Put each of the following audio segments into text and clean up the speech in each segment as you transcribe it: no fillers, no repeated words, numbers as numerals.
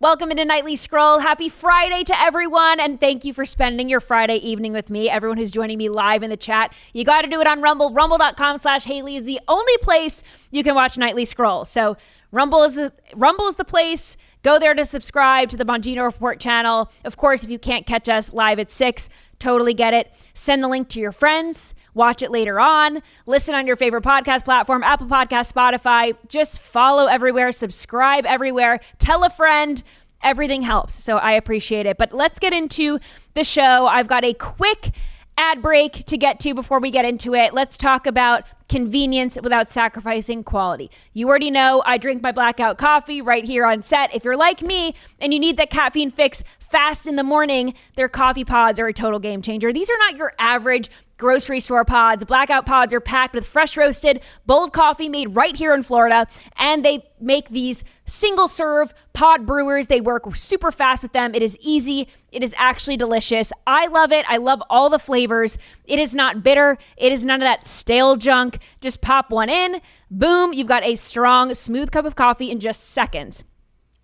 Welcome into Nightly Scroll. Happy Friday to everyone, and thank you for spending your Friday evening with me. Everyone who's joining me live in the chat, you got to do it on Rumble. Rumble.com/Hayley is the only place you can watch Nightly Scroll. So Rumble is the place. Go there to subscribe to the Bongino Report channel. Of course, if you can't catch us live at 6, totally get it. Send the link to your friends. Watch it later on. Listen on your favorite podcast platform, Apple Podcasts, Spotify. Just follow everywhere, subscribe everywhere, tell a friend. Everything helps, so I appreciate it. But let's get into the show. I've got a quick ad break to get to before we get into it. Let's talk about convenience without sacrificing quality. You already know I drink my blackout coffee right here on set. If you're like me and you need that caffeine fix fast in the morning, their coffee pods are a total game changer. These are not your average grocery store pods. Blackout pods are packed with fresh roasted, bold coffee made right here in Florida, and they make these single serve pod brewers. They work super fast with them. It is easy. It is actually delicious. I love it. I love all the flavors. It is not bitter. It is none of that stale junk. Just pop one in, boom, you've got a strong, smooth cup of coffee in just seconds.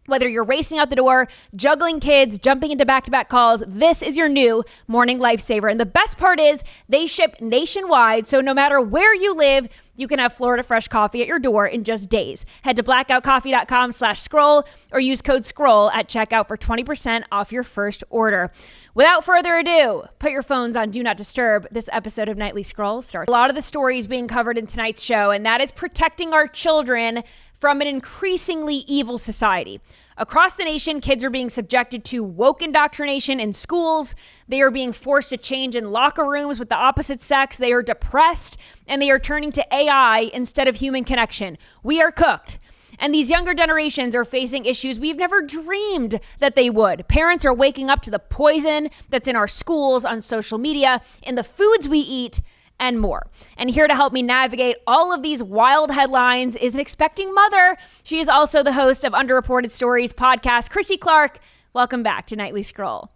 Whether you're racing out the door, juggling kids, jumping into back-to-back calls, this is your new morning lifesaver. And the best part is they ship nationwide, so no matter where you live, you can have Florida Fresh coffee at your door in just days. Head to blackoutcoffee.com/scroll or use code SCROLL at checkout for 20% off your first order. Without further ado, put your phones on Do Not Disturb. This episode of Nightly Scroll starts. A lot of the stories being covered in tonight's show, and that is protecting our children from an increasingly evil society. Across the nation, kids are being subjected to woke indoctrination in schools. They are being forced to change in locker rooms with the opposite sex. They are depressed, and they are turning to AI instead of human connection. We are cooked. And these younger generations are facing issues we've never dreamed that they would. Parents are waking up to the poison that's in our schools, on social media, in the foods we eat, and more. And here to help me navigate all of these wild headlines is an expecting mother. She is also the host of Underreported Stories podcast, Chrissy Clark. Welcome back to Nightly Scroll.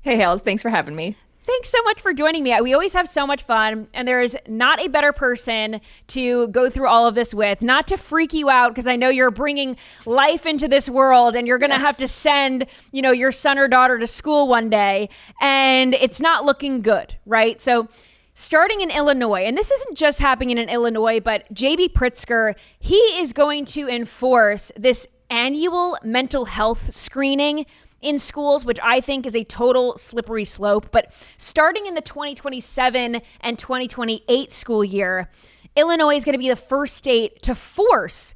Hey, Hayley, thanks for having me. Thanks so much for joining me. We always have so much fun, and there is not a better person to go through all of this with, not to freak you out, because I know you're bringing life into this world, and you're going to have to send, your son or daughter to school one day, and it's not looking good, right? So starting in Illinois, and this isn't just happening in Illinois, but J.B. Pritzker, he is going to enforce this annual mental health screening in schools, which I think is a total slippery slope. But starting in the 2027 and 2028 school year, Illinois is going to be the first state to force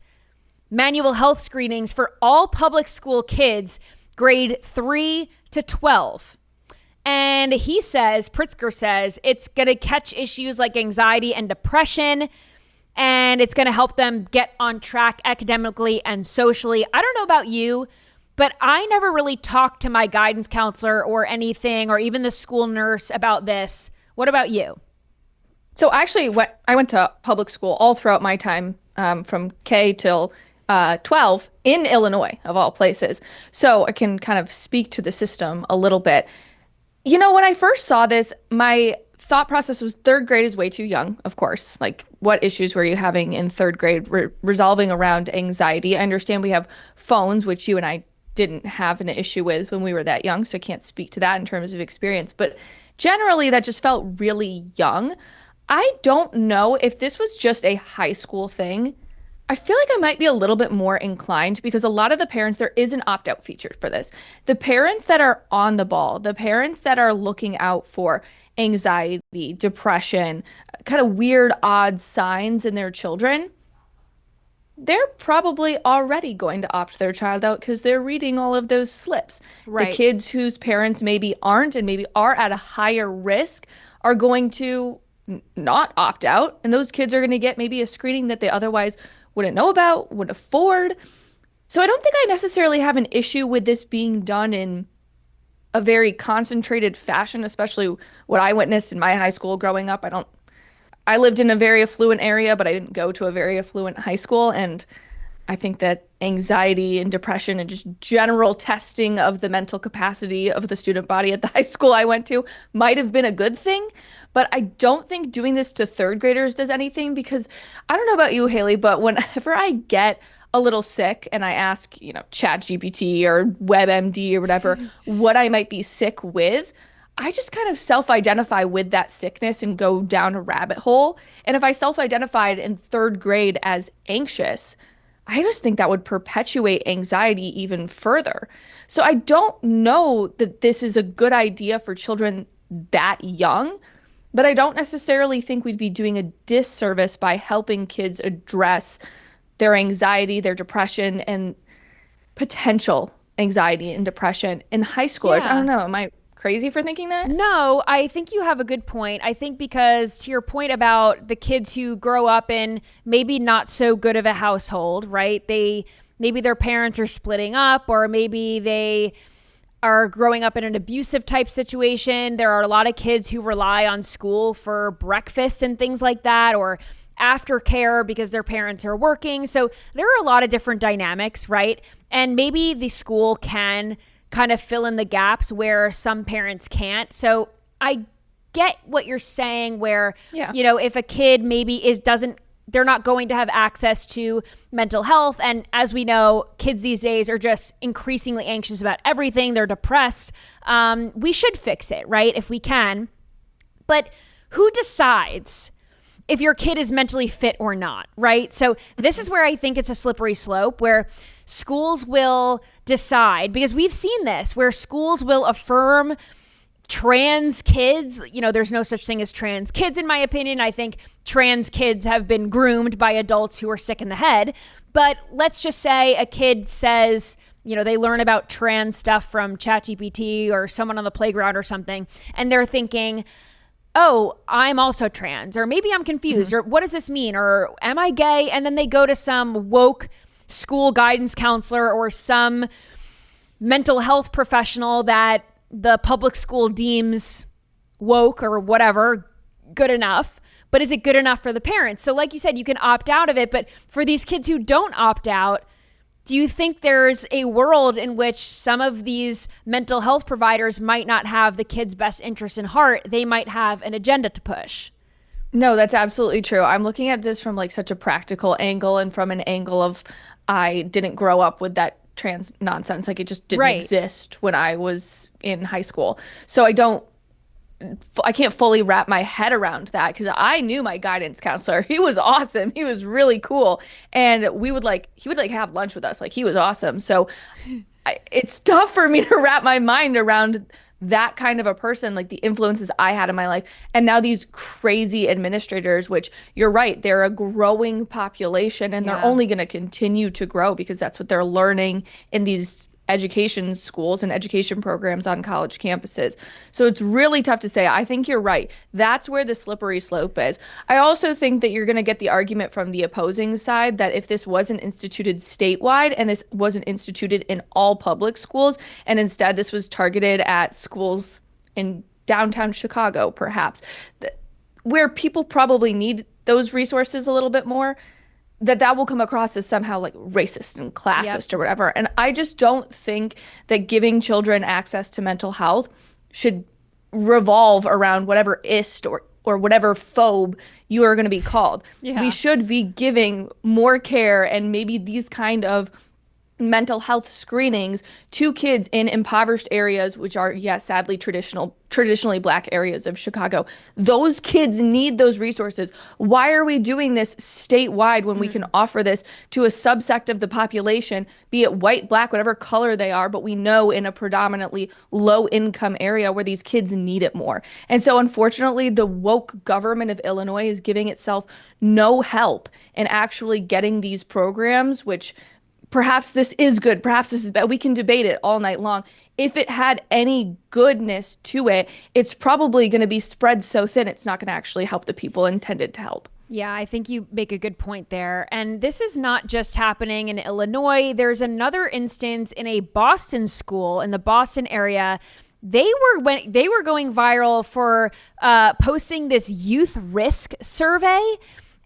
manual health screenings for all public school kids grade 3 to 12. And he says, Pritzker says, it's going to catch issues like anxiety and depression, and it's going to help them get on track academically and socially. I don't know about you, but I never really talked to my guidance counselor or anything, or even the school nurse about this. What about you? So actually, I went to public school all throughout my time from K till 12 in Illinois, of all places. So I can kind of speak to the system a little bit. When I first saw this, my thought process was third grade is way too young, of course. Like, what issues were you having in third grade resolving around anxiety? I understand we have phones, which you and I didn't have an issue with when we were that young, so I can't speak to that in terms of experience. But generally, that just felt really young. I don't know if this was just a high school thing. I feel like I might be a little bit more inclined, because a lot of the parents, there is an opt-out feature for this. The parents that are on the ball, the parents that are looking out for anxiety, depression, kind of weird, odd signs in their children, they're probably already going to opt their child out because they're reading all of those slips. Right. The kids whose parents maybe aren't and maybe are at a higher risk are going to not opt out. And those kids are going to get maybe a screening that they otherwise wouldn't know about, wouldn't afford. So I don't think I necessarily have an issue with this being done in a very concentrated fashion, especially what I witnessed in my high school growing up. I lived in a very affluent area, but I didn't go to a very affluent high school. And I think that anxiety and depression and just general testing of the mental capacity of the student body at the high school I went to might have been a good thing. But I don't think doing this to third graders does anything, because I don't know about you, Hayley, but whenever I get a little sick and I ask, Chat GPT or WebMD or whatever, what I might be sick with, I just kind of self-identify with that sickness and go down a rabbit hole. And if I self-identified in third grade as anxious, I just think that would perpetuate anxiety even further. So I don't know that this is a good idea for children that young, but I don't necessarily think we'd be doing a disservice by helping kids address their anxiety, their depression, and potential anxiety and depression in high schoolers. Yeah. I don't know. Am I crazy for thinking that? No, I think you have a good point. I think because to your point about the kids who grow up in maybe not so good of a household, right? Maybe their parents are splitting up, or maybe they are growing up in an abusive type situation. There are a lot of kids who rely on school for breakfast and things like that, or aftercare because their parents are working. So there are a lot of different dynamics, right? And maybe the school can kind of fill in the gaps where some parents can't. So I get what you're saying where, if a kid maybe they're not going to have access to mental health. And as we know, kids these days are just increasingly anxious about everything. They're depressed. We should fix it, right? If we can. But who decides if your kid is mentally fit or not, right? So this is where I think it's a slippery slope where schools will decide, because we've seen this, where schools will affirm trans kids. There's no such thing as trans kids, in my opinion. I think trans kids have been groomed by adults who are sick in the head. But let's just say a kid says, they learn about trans stuff from Chat GPT or someone on the playground or something, and they're thinking, oh, I'm also trans, or maybe I'm confused, or what does this mean? Or am I gay? And then they go to some woke school guidance counselor or some mental health professional that the public school deems woke or whatever, good enough. But is it good enough for the parents? So like you said, you can opt out of it. But for these kids who don't opt out, do you think there's a world in which some of these mental health providers might not have the kids' best interest in heart? They might have an agenda to push. No, that's absolutely true. I'm looking at this from like such a practical angle and from an angle of I didn't grow up with that trans nonsense. Like it just didn't exist when I was in high school. So I can't fully wrap my head around that because I knew my guidance counselor. He was awesome. He was really cool. And he would have lunch with us. Like he was awesome. So it's tough for me to wrap my mind around that kind of a person, like the influences I had in my life. And now these crazy administrators, which you're right, they're a growing population and they're only going to continue to grow because that's what they're learning in these education schools and education programs on college campuses. So it's really tough to say. I think you're right. That's where the slippery slope is. I also think that you're going to get the argument from the opposing side that if this wasn't instituted statewide and this wasn't instituted in all public schools, and instead this was targeted at schools in downtown Chicago, perhaps, where people probably need those resources a little bit more, that will come across as somehow like racist and classist or whatever. And I just don't think that giving children access to mental health should revolve around whatever ist or whatever phobe you are going to be called. We should be giving more care and maybe these kind of mental health screenings to kids in impoverished areas, which are, sadly, traditionally Black areas of Chicago. Those kids need those resources. Why are we doing this statewide when we can offer this to a subsect of the population, be it white, Black, whatever color they are, but we know in a predominantly low-income area where these kids need it more. And so, unfortunately, the woke government of Illinois is giving itself no help in actually getting these programs, which perhaps this is good, perhaps this is bad. We can debate it all night long. If it had any goodness to it, it's probably going to be spread so thin it's not going to actually help the people intended to help. Yeah, I think you make a good point there. And this is not just happening in Illinois. There's another instance in a Boston school in the Boston area. They were going viral for posting this youth risk survey.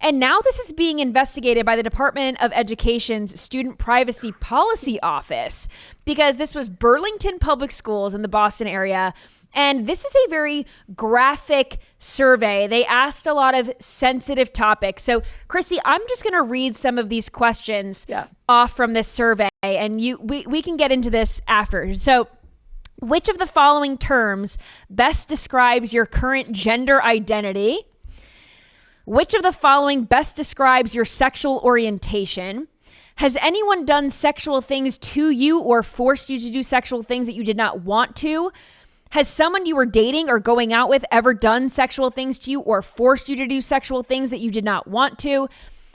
And now this is being investigated by the Department of Education's Student Privacy Policy Office because this was Burlington Public Schools in the Boston area. And this is a very graphic survey. They asked a lot of sensitive topics. So, Chrissy, I'm just going to read some of these questions off from this survey, and we can get into this after. So, which of the following terms best describes your current gender identity? Which of the following best describes your sexual orientation? Has anyone done sexual things to you or forced you to do sexual things that you did not want to? Has someone you were dating or going out with ever done sexual things to you or forced you to do sexual things that you did not want to?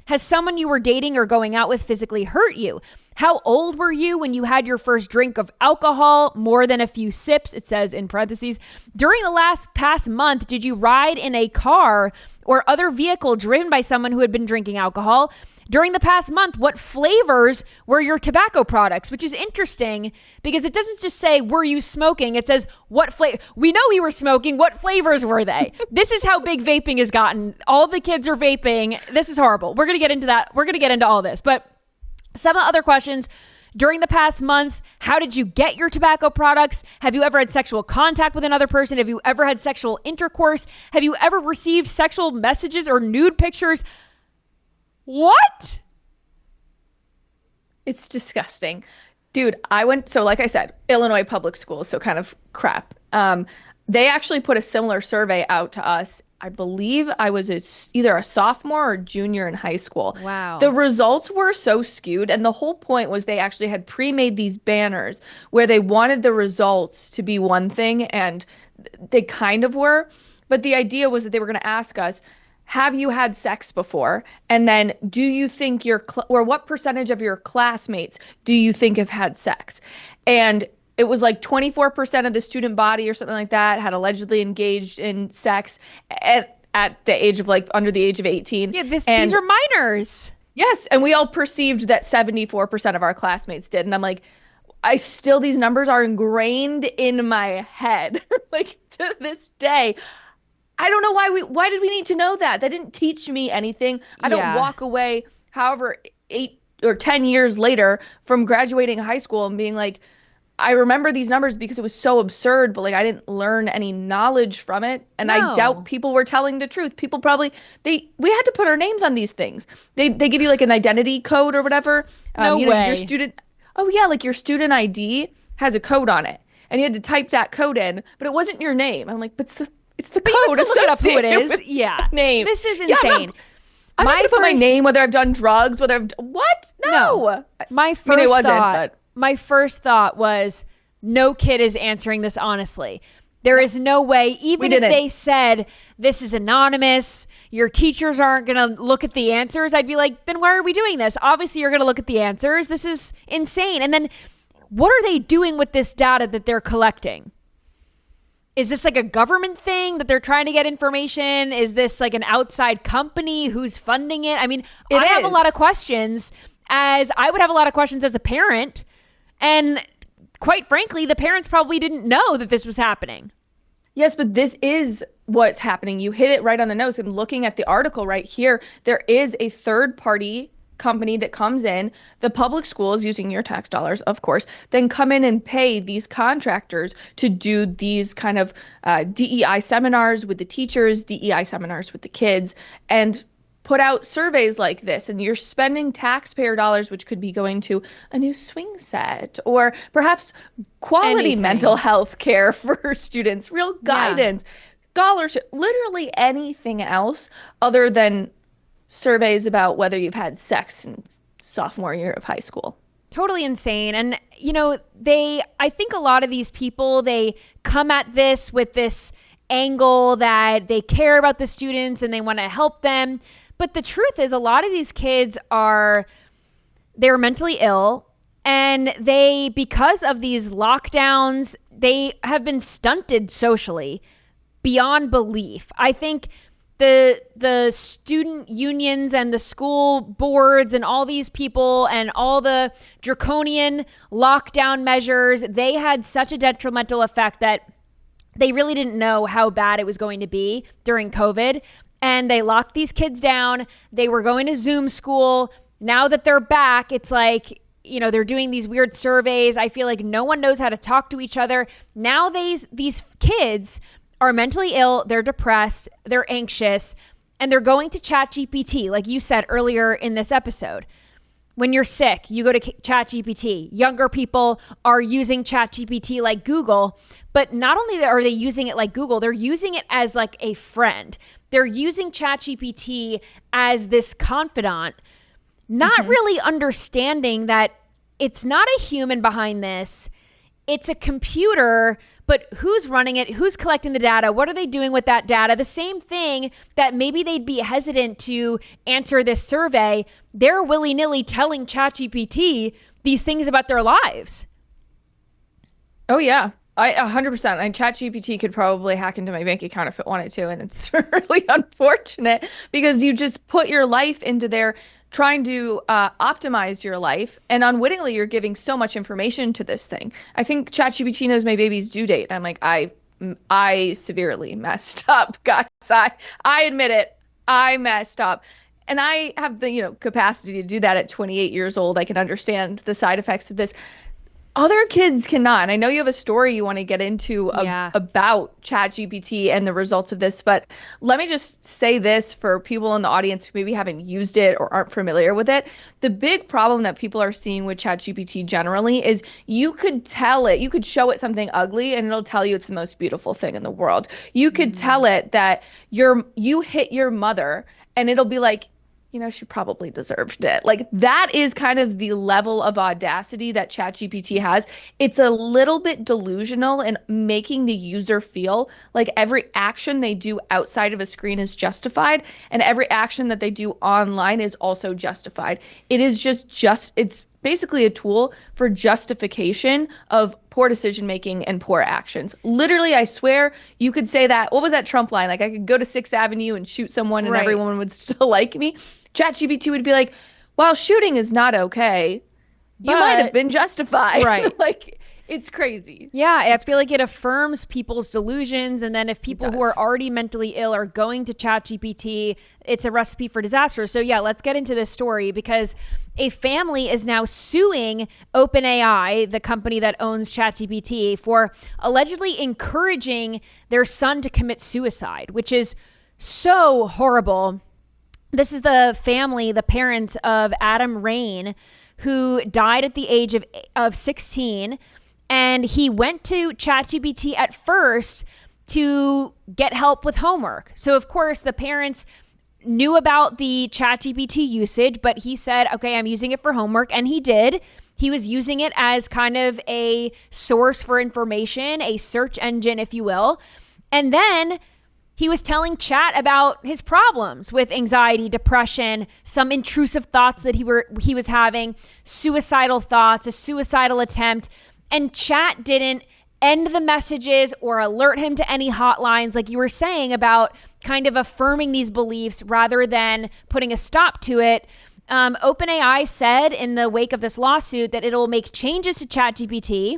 Has someone you were dating or going out with physically hurt you? How old were you when you had your first drink of alcohol? More than a few sips, it says in parentheses. During the past month, did you ride in a car or other vehicle driven by someone who had been drinking alcohol? During the past month, what flavors were your tobacco products? Which is interesting because it doesn't just say, were you smoking? It says, what flavor? We know you were smoking. What flavors were they? This is how big vaping has gotten. All the kids are vaping. This is horrible. We're going to get into that. We're going to get into all this. But some other questions. During the past month, how did you get your tobacco products? Have you ever had sexual contact with another person? Have you ever had sexual intercourse? Have you ever received sexual messages or nude pictures? What? It's disgusting. Dude, so like I said, Illinois public schools, so kind of crap. They actually put a similar survey out to us. I believe I was either a sophomore or junior in high school. Wow. The results were so skewed. And the whole point was they actually had pre-made these banners where they wanted the results to be one thing, and they kind of were. But the idea was that they were going to ask us, have you had sex before? And then do you think or what percentage of your classmates do you think have had sex? And it was like 24% of the student body or something like that had allegedly engaged in sex at the age of under the age of 18. Yeah, these are minors. Yes. And we all perceived that 74% of our classmates did. And I'm like, these numbers are ingrained in my head, to this day. I don't know why did we need to know that? That didn't teach me anything. I don't walk away, however, 8 or 10 years later from graduating high school and being like, I remember these numbers because it was so absurd, but I didn't learn any knowledge from it. And I doubt people were telling the truth. People probably, we had to put our names on these things. They give you an identity code or whatever. No way. Your student, your student ID has a code on it. And you had to type that code in, but it wasn't your name. I'm like, but it's the but code. You still look up who it is. Yeah. Name. This is insane. I'm not gonna put my name, whether I've done drugs, what? No. My first thought was, no kid is answering this honestly. There is no way, even if they said, this is anonymous, your teachers aren't going to look at the answers, I'd be like, then why are we doing this? Obviously, you're going to look at the answers. This is insane. And then what are they doing with this data that they're collecting? Is this a government thing that they're trying to get information? Is this an outside company who's funding it? I mean, I have a lot of questions, as I would have a lot of questions as a parent. And quite frankly, the parents probably didn't know that this was happening. Yes, but this is what's happening. You hit it right on the nose. And looking at the article right here, there is a third-party company that comes in, the public schools, using your tax dollars, of course, then come in and pay these contractors to do these kind of DEI seminars with the teachers, DEI seminars with the kids, and put out surveys like this. And you're spending taxpayer dollars, which could be going to a new swing set or perhaps quality mental health care for students, real guidance, scholarship, literally anything else other than surveys about whether you've had sex in sophomore year of high school. Totally insane. And, I think a lot of these people, they come at this with this angle that they care about the students and they want to help them. But the truth is, a lot of these kids they're mentally ill, and because of these lockdowns, they have been stunted socially beyond belief. I think the student unions and the school boards and all these people and all the draconian lockdown measures, they had such a detrimental effect that they really didn't know how bad it was going to be during COVID. And they locked these kids down. They were going to Zoom school. Now that they're back, it's they're doing these weird surveys. I feel like no one knows how to talk to each other. Now these kids are mentally ill, they're depressed, they're anxious, and they're going to Chat GPT, like you said earlier in this episode. When you're sick, you go to Chat GPT. Younger people are using Chat GPT like Google, but not only are they using it like Google, they're using it as like a friend. They're using Chat GPT as this confidant, not really understanding that it's not a human behind this. It's a computer, but who's running it? Who's collecting the data? What are they doing with that data? The same thing that maybe they'd be hesitant to answer this survey. They're willy-nilly telling ChatGPT these things about their lives. Oh, yeah. 100%. And ChatGPT could probably hack into my bank account if it wanted to. And it's really unfortunate because you just put your life into there trying to optimize your life, and unwittingly you're giving so much information to this thing. I think ChatGPT knows my baby's due date. I'm like, I severely messed up, guys. I admit it. I messed up. And I have the, capacity to do that at 28 years old. I can understand the side effects of this. Other kids cannot. And I know you have a story you want to get into about ChatGPT and the results of this, but let me just say this for people in the audience who maybe haven't used it or aren't familiar with it. The big problem that people are seeing with ChatGPT generally is you could show it something ugly and it'll tell you it's the most beautiful thing in the world. You could tell it that you hit your mother and it'll be like, she probably deserved it. Like, that is kind of the level of audacity that ChatGPT has. It's a little bit delusional in making the user feel like every action they do outside of a screen is justified, and every action that they do online is also justified. It is it's basically a tool for justification of poor decision making and poor actions. Literally, I swear you could say that. What was that Trump line? Like, I could go to 6th Avenue and shoot someone and everyone would still like me. ChatGPT would be like, well, shooting is not okay. You might have been justified. Right. Like, it's crazy. Yeah, I feel like it affirms people's delusions. And then if people who are already mentally ill are going to ChatGPT, it's a recipe for disaster. So yeah, let's get into this story because a family is now suing OpenAI, the company that owns ChatGPT, for allegedly encouraging their son to commit suicide, which is so horrible. This is the family, the parents of Adam Rain, who died at the age of 16. And he went to ChatGPT at first to get help with homework. So, of course, the parents knew about the ChatGPT usage, but he said, okay, I'm using it for homework. And he did. He was using it as kind of a source for information, a search engine, if you will. And then he was telling Chat about his problems with anxiety, depression, some intrusive thoughts that he was having, suicidal thoughts, a suicidal attempt. And Chat didn't end the messages or alert him to any hotlines, like you were saying about kind of affirming these beliefs rather than putting a stop to it. OpenAI said in the wake of this lawsuit that it'll make changes to ChatGPT.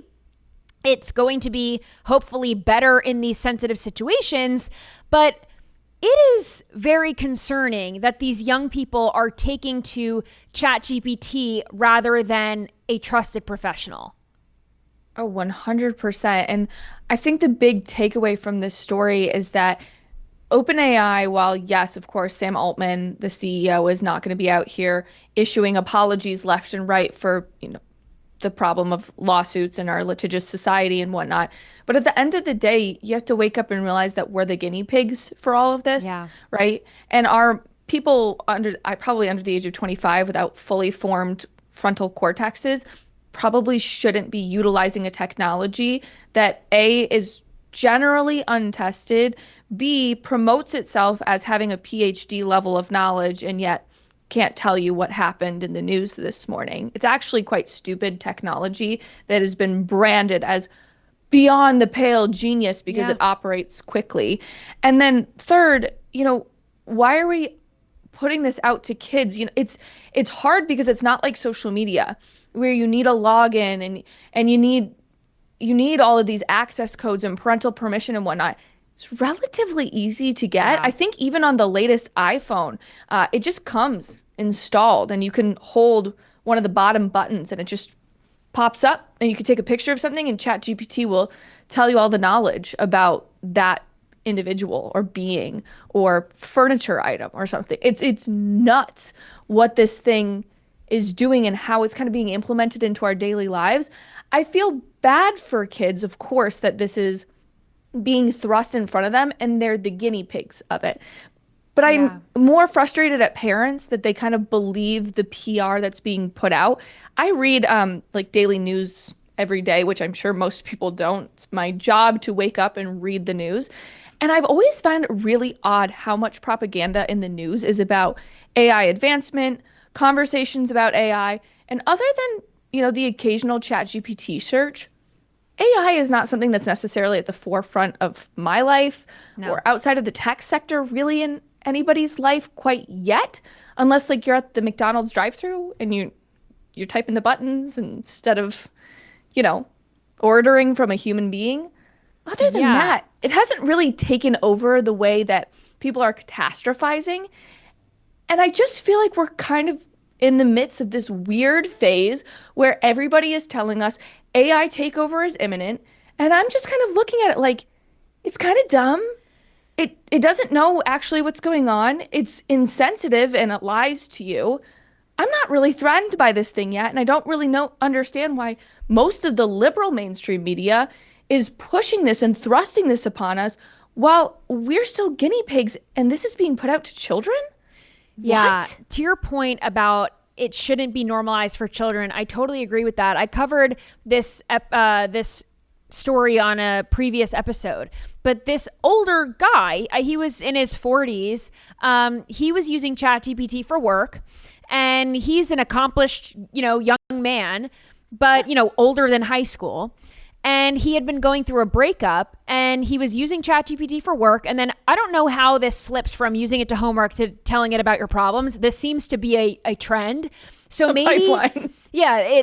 It's going to be hopefully better in these sensitive situations, but it is very concerning that these young people are taking to ChatGPT rather than a trusted professional. Oh, 100%. And I think the big takeaway from this story is that OpenAI, while yes, of course, Sam Altman, the CEO, is not going to be out here issuing apologies left and right for, the problem of lawsuits in our litigious society and whatnot. But at the end of the day, you have to wake up and realize that we're the guinea pigs for all of this, right? And our people probably under the age of 25 without fully formed frontal cortexes probably shouldn't be utilizing a technology that A, is generally untested, B, promotes itself as having a PhD level of knowledge, and yet can't tell you what happened in the news this morning. It's actually quite stupid technology that has been branded as beyond the pale genius because it operates quickly. And then third, why are we putting this out to kids? It's hard because it's not like social media where you need a login and you need all of these access codes and parental permission and whatnot. It's relatively easy to get. Yeah. I think even on the latest iPhone, it just comes installed and you can hold one of the bottom buttons and it just pops up and you can take a picture of something and ChatGPT will tell you all the knowledge about that individual or being or furniture item or something. It's nuts what this thing is doing and how it's kind of being implemented into our daily lives. I feel bad for kids, of course, that this is being thrust in front of them and they're the guinea pigs of it. But I'm more frustrated at parents that they kind of believe the PR that's being put out. I read like daily news every day, which I'm sure most people don't. It's my job to wake up and read the news. And I've always found it really odd how much propaganda in the news is about AI advancement, conversations about AI, and other than, you know, the occasional Chat GPT search, AI is not something that's necessarily at the forefront of my life or outside of the tech sector really in anybody's life quite yet, unless like you're at the McDonald's drive-thru and you're typing the buttons instead of, you know, ordering from a human being. Other than that, it hasn't really taken over the way that people are catastrophizing. And I just feel like we're kind of in the midst of this weird phase where everybody is telling us AI takeover is imminent. And I'm just kind of looking at it like, it's kind of dumb. It doesn't know actually what's going on. It's insensitive and it lies to you. I'm not really threatened by this thing yet. And I don't really understand why most of the liberal mainstream media is pushing this and thrusting this upon us while we're still guinea pigs and this is being put out to children? Yeah. What? To your point about it shouldn't be normalized for children, I totally agree with that. I covered this this story on a previous episode, but this older guy, he was in his 40s. He was using Chat GPT for work, and he's an accomplished, you know, young man, but, you know, older than high school. And he had been going through a breakup and he was using Chat GPT for work. And then I don't know how this slips from using it to homework to telling it about your problems. This seems to be a trend. So maybe, pipeline.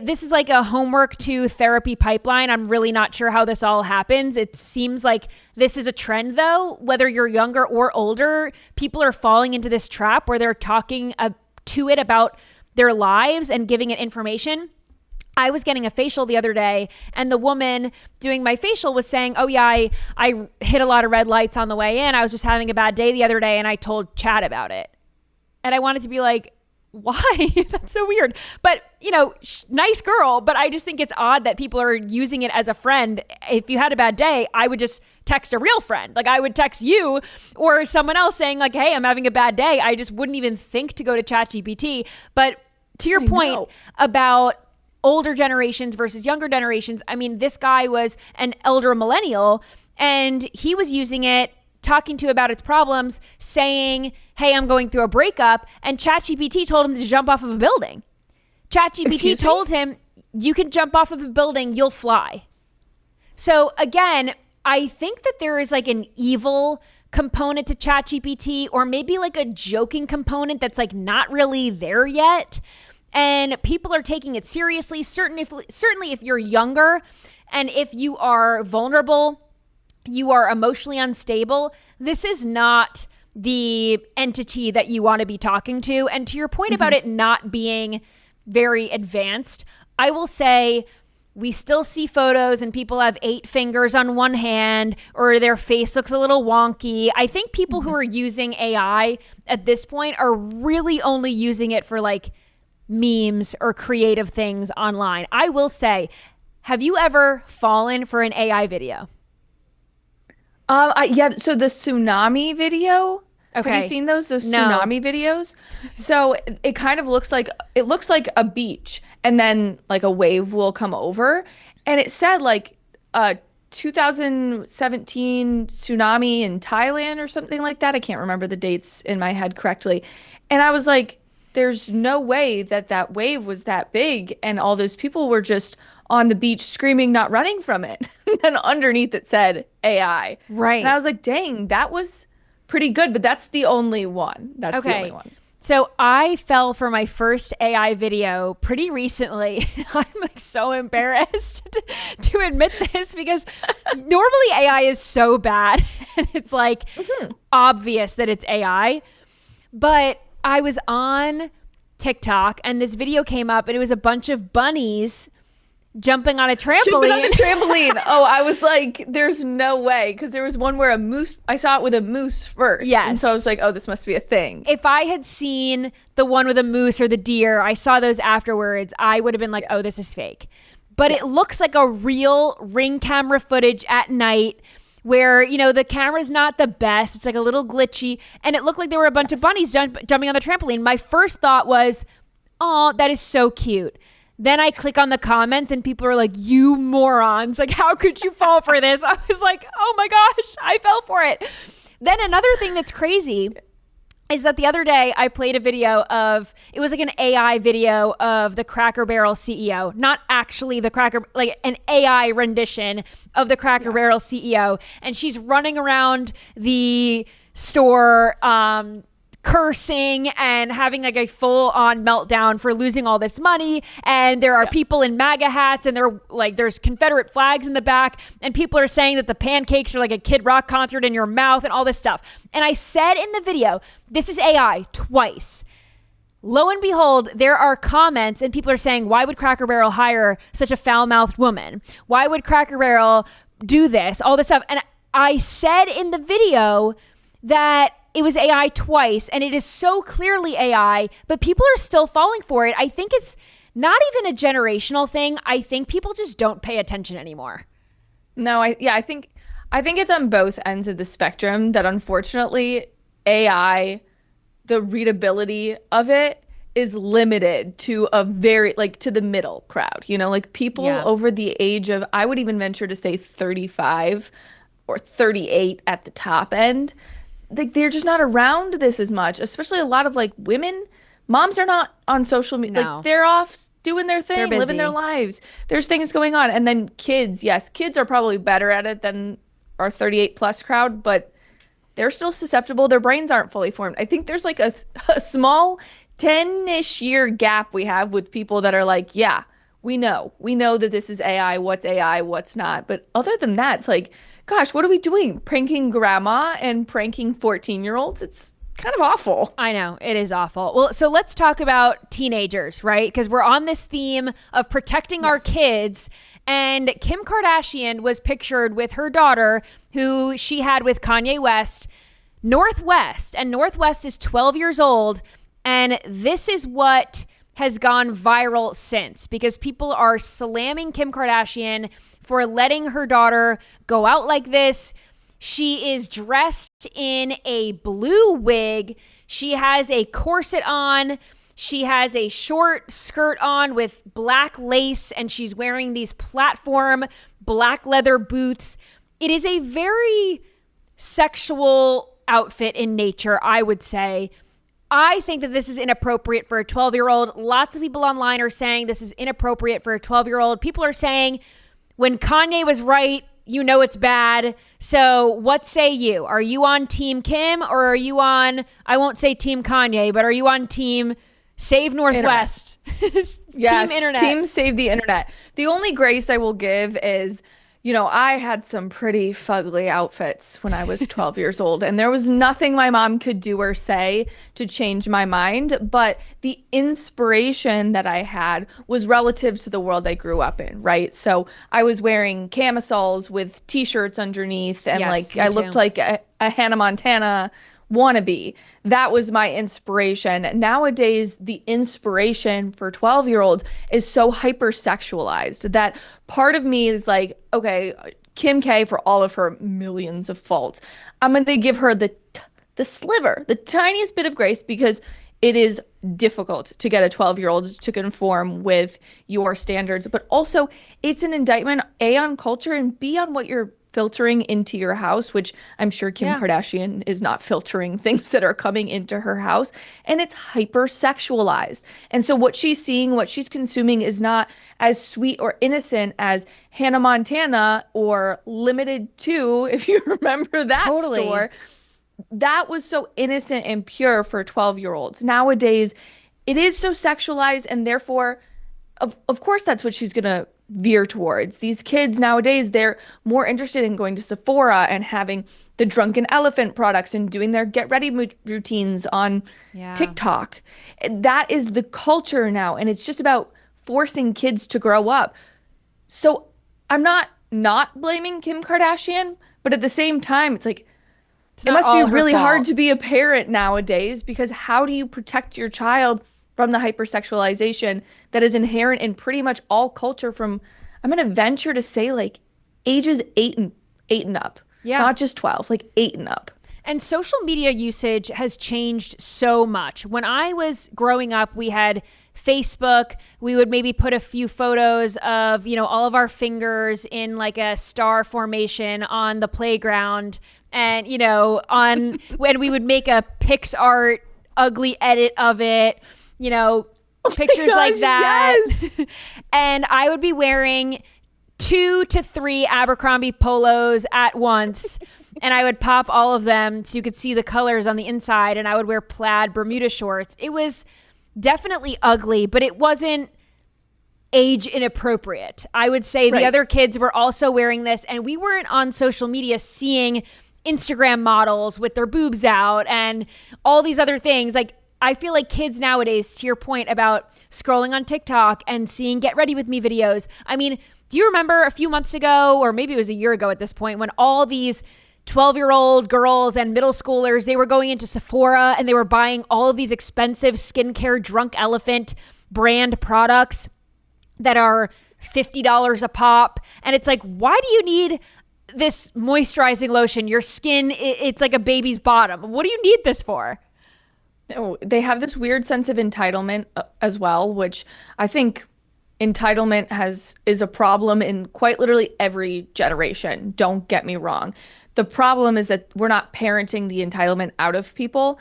This is like a homework to therapy pipeline. I'm really not sure how this all happens. It seems like this is a trend though, whether you're younger or older, people are falling into this trap where they're talking to it about their lives and giving it information. I was getting a facial the other day and the woman doing my facial was saying, oh yeah, I hit a lot of red lights on the way in. I was just having a bad day the other day and I told Chat about it. And I wanted to be like, why? That's so weird. But, you know, nice girl, but I just think it's odd that people are using it as a friend. If you had a bad day, I would just text a real friend. Like I would text you or someone else saying like, hey, I'm having a bad day. I just wouldn't even think to go to Chat GPT. But to your point about older generations versus younger generations, I mean, this guy was an elder millennial and he was using it, talking to about its problems, saying, hey, I'm going through a breakup. And ChatGPT told him to jump off of a building. ChatGPT told him, you can jump off of a building, you'll fly. So again, I think that there is like an evil component to ChatGPT or maybe like a joking component that's like not really there yet. And people are taking it seriously, certainly if you're younger and if you are vulnerable, you are emotionally unstable, this is not the entity that you want to be talking to. And to your point about it not being very advanced, I will say we still see photos and people have 8 fingers on one hand or their face looks a little wonky. I think people who are using AI at this point are really only using it for like memes or creative things online. I will say, have you ever fallen for an AI video? So the tsunami video. Okay. Have you seen those No. tsunami videos? So it kind of looks like a beach and then like a wave will come over and it said like 2017 tsunami in Thailand or something like that. I can't remember the dates in my head correctly. And I was like, there's no way that wave was that big and all those people were just on the beach screaming, not running from it. And then underneath it said AI. Right. And I was like, dang, that was pretty good, but that's the only one. That's the only one. So I fell for my first AI video pretty recently. I'm like so embarrassed to admit this because normally AI is so bad and it's like obvious that it's AI. But I was on TikTok and this video came up and it was a bunch of bunnies jumping on a trampoline. Jumping on the trampoline. Oh, I was like, there's no way. Because there was one where I saw it with a moose first. Yes. And so I was like, oh, this must be a thing. If I had seen the one with a moose or the deer, I saw those afterwards, I would have been like, oh, this is fake. But it looks like a real Ring camera footage at night where, you know, the camera's not the best. It's like a little glitchy. And it looked like there were a bunch of bunnies jumping on the trampoline. My first thought was, oh, that is so cute. Then I click on the comments and people are like, you morons. Like, how could you fall for this? I was like, oh my gosh, I fell for it. Then another thing that's crazy is that the other day I played a video of, it was like an AI video of the Cracker Barrel CEO, not actually like an AI rendition of the Cracker Barrel CEO. And she's running around the store, cursing and having like a full-on meltdown for losing all this money, and there are people in MAGA hats, and they're like, there's Confederate flags in the back, and people are saying that the pancakes are like a Kid Rock concert in your mouth and all this stuff. And I said in the video, this is AI, twice. Lo and behold, there are comments and people are saying, why would Cracker Barrel hire such a foul-mouthed woman? Why would Cracker Barrel do this? All this stuff. And I said in the video that it was AI twice, and it is so clearly AI, but people are still falling for it. I think it's not even a generational thing. I think people just don't pay attention anymore. No, I think it's on both ends of the spectrum that unfortunately AI, the readability of it is limited to a very, like, to the middle crowd, you know, like people over the age of, I would even venture to say 35 or 38 at the top end. Like, they're just not around this as much, especially a lot of like women. Moms are not on social media. No. Like, they're off doing their thing, busy. living their lives. There's things going on. And then kids, yes, kids are probably better at it than our 38 plus crowd, but they're still susceptible. Their brains aren't fully formed. I think there's like a small 10-ish year gap we have with people that are like, yeah, we know that this is AI, what's not. But other than that, it's like, gosh, what are we doing? Pranking grandma and pranking 14-year-olds? It's kind of awful. I know, it is awful. Well, so let's talk about teenagers, right? Because we're on this theme of protecting our kids. And Kim Kardashian was pictured with her daughter, who she had with Kanye West, Northwest. And Northwest is 12 years old. And this is what has gone viral since, because people are slamming Kim Kardashian for letting her daughter go out like this. She is dressed in a blue wig. She has a corset on. She has a short skirt on with black lace, and she's wearing these platform black leather boots. It is a very sexual outfit in nature, I would say. I think that this is inappropriate for a 12-year-old. Lots of people online are saying this is inappropriate for a 12-year-old. People are saying when Kanye was right, you know it's bad. So what say you? Are you on Team Kim, or are you on, I won't say Team Kanye, but are you on Team Save Northwest? Yes, Team Internet. Team Save the Internet. The only grace I will give is, you know, I had some pretty fugly outfits when I was 12 years old, and there was nothing my mom could do or say to change my mind. But the inspiration that I had was relative to the world I grew up in, right? So I was wearing camisoles with t-shirts underneath, and Yes, like I looked like a Hannah Montana wannabe. That was my inspiration. Nowadays, the inspiration for 12-year-olds is so hypersexualized that part of me is like, okay, Kim K, for all of her millions of faults, I'm going to give her the sliver, the tiniest bit of grace, because it is difficult to get a 12-year-old to conform with your standards. But also, it's an indictment, A, on culture, and B, on what you're filtering into your house, which I'm sure Kim Kardashian is not filtering things that are coming into her house. And it's hypersexualized. And so what she's seeing, what she's consuming is not as sweet or innocent as Hannah Montana or Limited 2, if you remember that store. That was so innocent and pure for 12-year-olds. Nowadays, it is so sexualized, and therefore, of course, that's what she's going to veer towards. These kids nowadays, they're more interested in going to Sephora and having the Drunken Elephant products and doing their get ready routines on TikTok. That is the culture now, and it's just about forcing kids to grow up. So I'm not blaming Kim Kardashian, but at the same time, it's like, it must be really hard to be a parent nowadays, because how do you protect your child from the hypersexualization that is inherent in pretty much all culture from, I'm going to venture to say, like ages 8 and up. Yeah. Not just 12, like 8 and up. And social media usage has changed so much. When I was growing up, we had Facebook. We would maybe put a few photos of, all of our fingers in like a star formation on the playground. And, on when we would make a PixArt ugly edit of it, pictures like that. Yes. And I would be wearing 2 to 3 Abercrombie polos at once. And I would pop all of them so you could see the colors on the inside. And I would wear plaid Bermuda shorts. It was definitely ugly, but it wasn't age inappropriate. I would say the other kids were also wearing this, and we weren't on social media seeing Instagram models with their boobs out and all these other things. Like, I feel like kids nowadays, to your point about scrolling on TikTok and seeing Get Ready With Me videos. I mean, do you remember a few months ago, or maybe it was a year ago at this point, when all these 12-year-old girls and middle schoolers, they were going into Sephora and they were buying all of these expensive skincare Drunk Elephant brand products that are $50 a pop. And it's like, why do you need this moisturizing lotion? Your skin, it's like a baby's bottom. What do you need this for? No, they have this weird sense of entitlement as well, which I think entitlement is a problem in quite literally every generation. Don't get me wrong. The problem is that we're not parenting the entitlement out of people.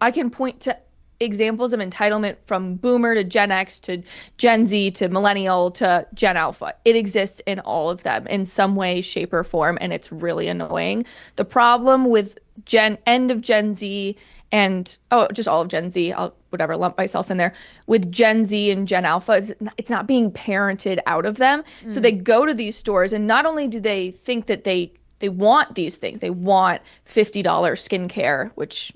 I can point to examples of entitlement from Boomer to Gen X to Gen Z to Millennial to Gen Alpha. It exists in all of them in some way, shape, or form, and it's really annoying. The problem with end of Gen Z and just all of Gen Z, I'll lump myself in there, with Gen Z and Gen Alpha, it's not being parented out of them. So they go to these stores, and not only do they think that they want these things, they want $50 skincare, which,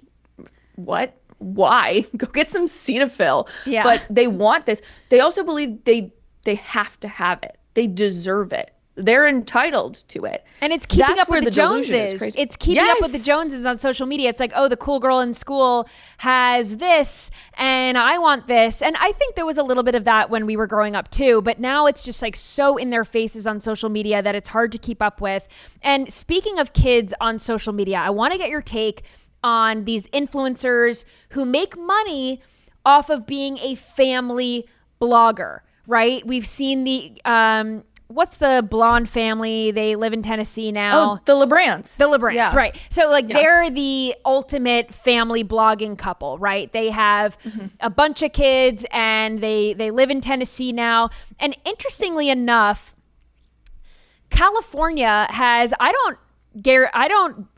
what? Why? Go get some Cetaphil. Yeah. But they want this. They also believe they have to have it. They deserve it. They're entitled to it. And it's keeping up with the Joneses. It's keeping up with the Joneses on social media. It's like, oh, the cool girl in school has this and I want this. And I think there was a little bit of that when we were growing up too. But now it's just like so in their faces on social media that it's hard to keep up with. And speaking of kids on social media, I want to get your take on these influencers who make money off of being a family blogger, right? We've seen the what's the blonde family? They live in Tennessee now. Oh, the LeBrants. The LeBrants, right. So they're the ultimate family blogging couple, right? They have a bunch of kids and they live in Tennessee now. And interestingly enough, California has, I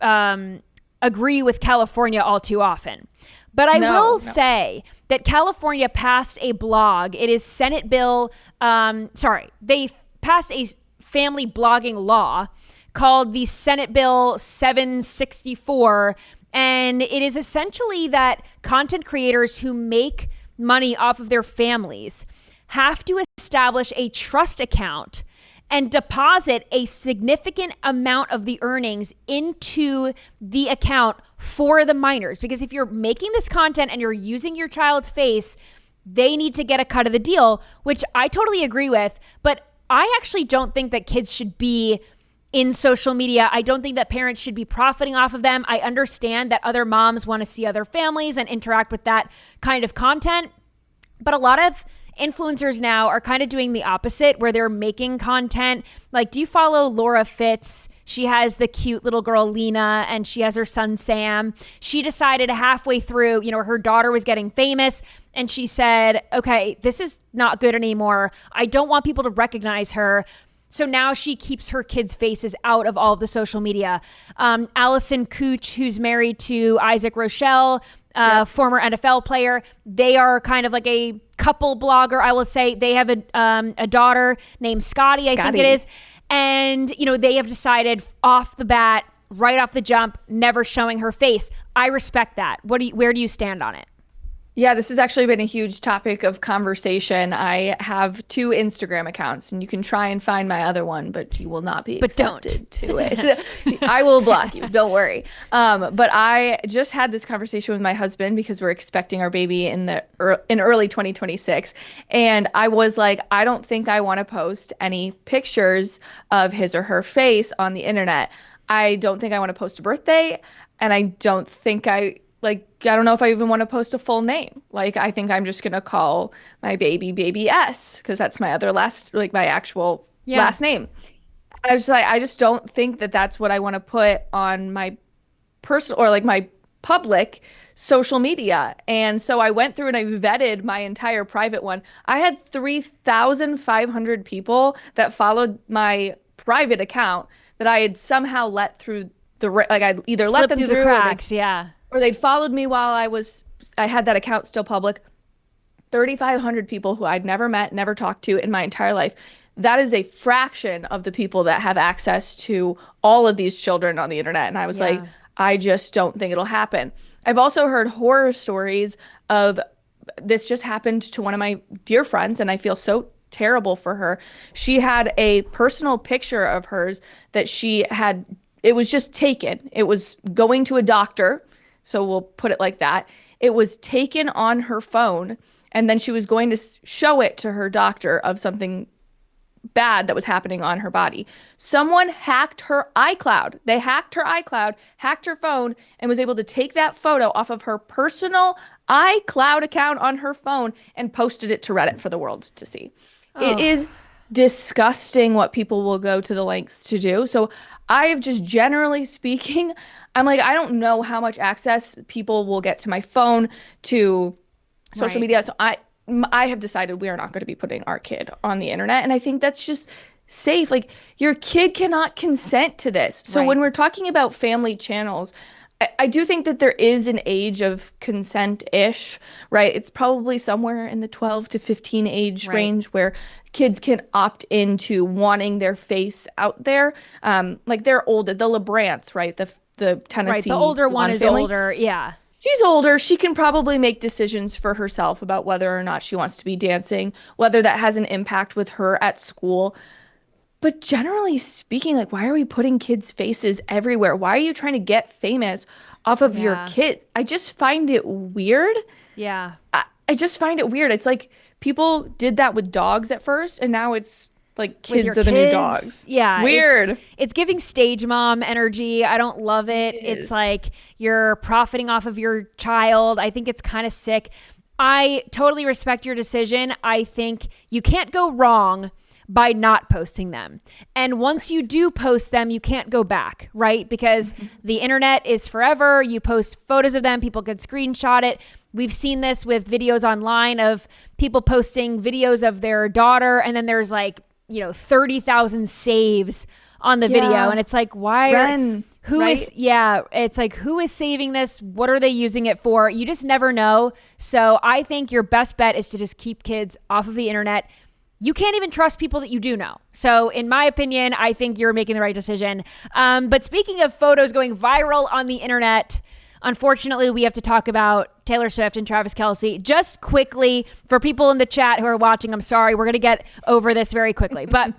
don't agree with California all too often. But I will say that California passed a blog. It is Senate Bill, they passed a family blogging law called the Senate Bill 764. And it is essentially that content creators who make money off of their families have to establish a trust account and deposit a significant amount of the earnings into the account for the minors. Because if you're making this content and you're using your child's face, they need to get a cut of the deal, which I totally agree with. But I actually don't think that kids should be in social media. I don't think that parents should be profiting off of them. I understand that other moms want to see other families and interact with that kind of content. But a lot of influencers now are kind of doing the opposite, where they're making content. Like, do you follow Laura Fitz? She has the cute little girl Lena, and she has her son Sam. She decided halfway through, her daughter was getting famous, and she said, okay, this is not good anymore. I don't want people to recognize her. So now she keeps her kids' faces out of all of the social media. Allison Cooch, who's married to Isaac Rochelle, former NFL player, they are kind of like a couple blogger, I will say. They have a daughter named Scotty, I think it is. And, they have decided off the bat, right off the jump, never showing her face. I respect that. Where do you stand on it? Yeah, this has actually been a huge topic of conversation. I have two Instagram accounts, and you can try and find my other one, but you will not be accepted to it. I will block you. Don't worry. But I just had this conversation with my husband because we're expecting our baby in early 2026, and I was like, I don't think I want to post any pictures of his or her face on the internet. I don't think I want to post a birthday, and I don't think I don't know if I even want to post a full name. Like, I think I'm just going to call my baby S because that's my other my actual last name. I was just like, I just don't think that that's what I want to put on my personal or like my public social media. And so I went through and I vetted my entire private one. I had 3,500 people that followed my private account that I had somehow let through I'd either let them through the cracks, or they'd followed me while I had that account still public. 3,500 people who I'd never met, never talked to in my entire life. That is a fraction of the people that have access to all of these children on the internet. And I was like, I just don't think it'll happen. I've also heard horror stories of this just happened to one of my dear friends, and I feel so terrible for her. She had a personal picture of hers that it was just taken. It was going to a doctor. So we'll put it like that. It was taken on her phone, and then she was going to show it to her doctor of something bad that was happening on her body. Someone hacked her iCloud. They hacked her iCloud, hacked her phone, and was able to take that photo off of her personal iCloud account on her phone and posted it to Reddit for the world to see. Oh. It is disgusting what people will go to the lengths to do. So I have just generally speaking, I'm like, I don't know how much access people will get to my phone, to social media. So I have decided we are not going to be putting our kid on the internet. And I think that's just safe. Like, your kid cannot consent to this. So when we're talking about family channels, I do think that there is an age of consent-ish, right? It's probably somewhere in the 12 to 15 age range where kids can opt into wanting their face out there. Like, they're older, the LeBrants, right? The Tennessee. Right, the older one is family. older, yeah. She's older. She can probably make decisions for herself about whether or not she wants to be dancing, whether that has an impact with her at school. But generally speaking, like, why are we putting kids' faces everywhere? Why are you trying to get famous off of your kid? I just find it weird. Yeah. I just find it weird. It's like people did that with dogs at first, and now it's like kids are the new dogs. Yeah. It's weird. It's giving stage mom energy. I don't love it. It's like you're profiting off of your child. I think it's kind of sick. I totally respect your decision. I think you can't go wrong by not posting them. And once you do post them, you can't go back, right? Because the internet is forever. You post photos of them, people can screenshot it. We've seen this with videos online of people posting videos of their daughter, and then there's 30,000 saves on the video. And it's like, it's like, who is saving this? What are they using it for? You just never know. So I think your best bet is to just keep kids off of the internet. You can't even trust people that you do know. So in my opinion, I think you're making the right decision. But speaking of photos going viral on the internet, unfortunately, we have to talk about Taylor Swift and Travis Kelce. Just quickly, for people in the chat who are watching, I'm sorry, we're going to get over this very quickly. But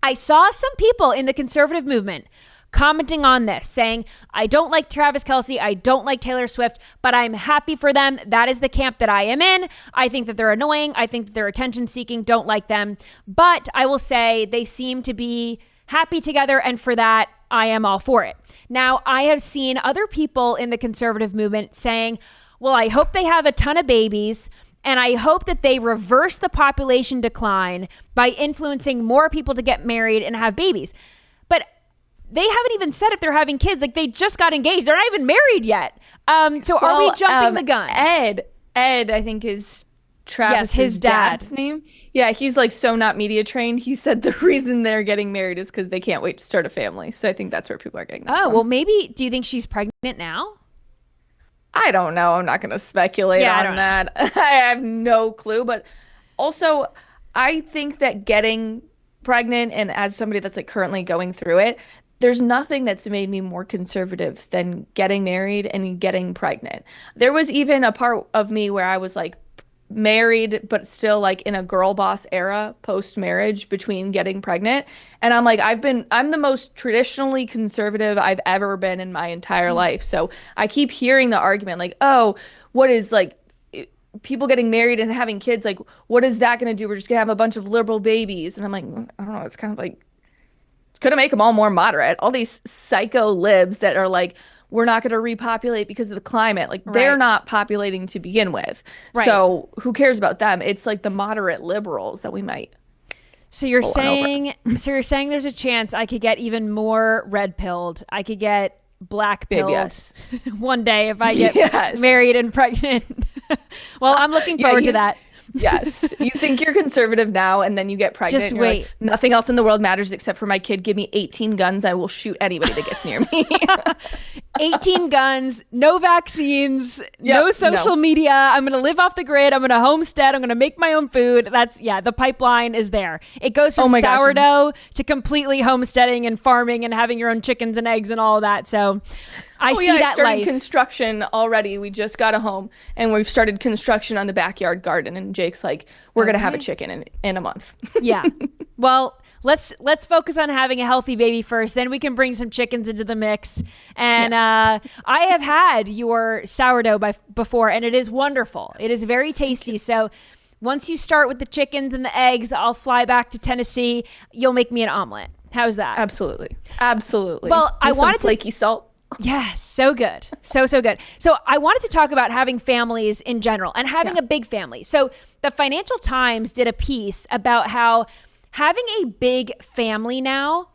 I saw some people in the conservative movement commenting on this, saying, I don't like Travis Kelce, I don't like Taylor Swift, but I'm happy for them. That is the camp that I am in. I think that they're annoying. I think that they're attention seeking, don't like them. But I will say they seem to be happy together, and for that, I am all for it. Now, I have seen other people in the conservative movement saying, well, I hope they have a ton of babies, and I hope that they reverse the population decline by influencing more people to get married and have babies. But they haven't even said if they're having kids. Like, they just got engaged. They're not even married yet. So are we jumping the gun? Ed, I think is Travis, his dad's name. Yeah, he's like so not media trained. He said the reason they're getting married is because they can't wait to start a family. So I think that's where people are getting that from. Well, maybe. Do you think she's pregnant now? I don't know. I'm not going to speculate on that. I have no clue. But also, I think that getting pregnant, and as somebody that's like currently going through it, there's nothing that's made me more conservative than getting married and getting pregnant. There was even a part of me where I was like married, but still like in a girl boss era post marriage between getting pregnant. And I'm like, I'm the most traditionally conservative I've ever been in my entire life. So I keep hearing the argument like, oh, what is like people getting married and having kids? Like, what is that going to do? We're just going to have a bunch of liberal babies. And I'm like, I don't know. It's kind of like, it's going to make them all more moderate. All these psycho libs that are like, we're not going to repopulate because of the climate. Like they're not populating to begin with. Right. So who cares about them? It's like the moderate liberals that we might. So you're saying there's a chance I could get even more red pilled. I could get black pilled one day if I get married and pregnant. Well, I'm looking forward to that. Yes. You think you're conservative now and then you get pregnant. Just wait. Like, nothing else in the world matters except for my kid. Give me 18 guns. I will shoot anybody that gets near me. 18 guns, no vaccines, no social media. I'm going to live off the grid. I'm going to homestead. I'm going to make my own food. The pipeline is there. It goes from sourdough to completely homesteading and farming and having your own chickens and eggs and all of that. So I started life. Construction already. We just got a home and we've started construction on the backyard garden. And Jake's like, we're going to have a chicken in a month. Yeah. Well, let's focus on having a healthy baby first. Then we can bring some chickens into the mix. And I have had your sourdough before, and it is wonderful. It is very tasty. So once you start with the chickens and the eggs, I'll fly back to Tennessee. You'll make me an omelet. How's that? Absolutely. Well, I wanted some flaky salt. Yes, so good. So good. So I wanted to talk about having families in general and having a big family. So the Financial Times did a piece about how having a big family now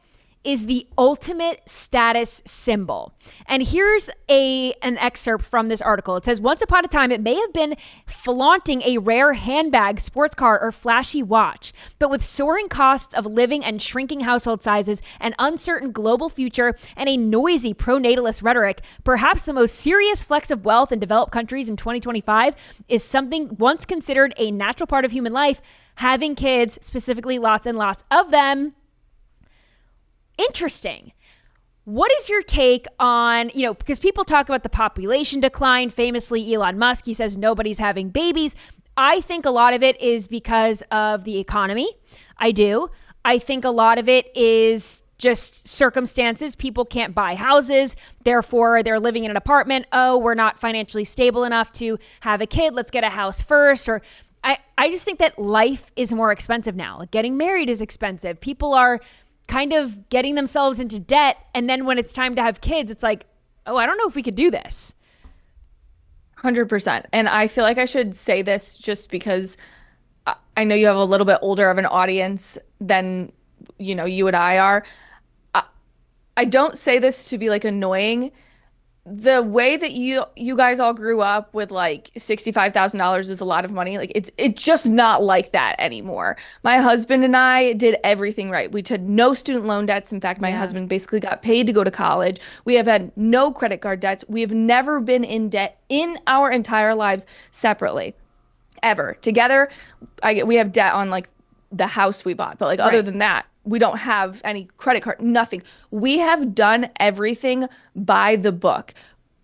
is the ultimate status symbol. And here's an excerpt from this article. It says, once upon a time, it may have been flaunting a rare handbag, sports car, or flashy watch. But with soaring costs of living and shrinking household sizes, an uncertain global future, and a noisy pro-natalist rhetoric, perhaps the most serious flex of wealth in developed countries in 2025 is something once considered a natural part of human life, having kids, specifically lots and lots of them. Interesting. What is your take on, because people talk about the population decline, famously Elon Musk, he says nobody's having babies. I think a lot of it is because of the economy. I do. I think a lot of it is just circumstances. People can't buy houses. Therefore, they're living in an apartment. Oh, we're not financially stable enough to have a kid. Let's get a house first. Or I just think that life is more expensive now. Like getting married is expensive. People are kind of getting themselves into debt. And then when it's time to have kids, it's like, oh, I don't know if we could do this. 100%. And I feel like I should say this just because I know you have a little bit older of an audience than, you and I are. I don't say this to be like annoying. The way that you guys all grew up with like $65,000 is a lot of money. Like it's just not like that anymore. My husband and I did everything right. We had no student loan debts. In fact, my husband basically got paid to go to college. We have had no credit card debts. We have never been in debt in our entire lives separately, ever. Together, we have debt on like the house we bought, but like other than that, we don't have any credit card, nothing. We have done everything by the book.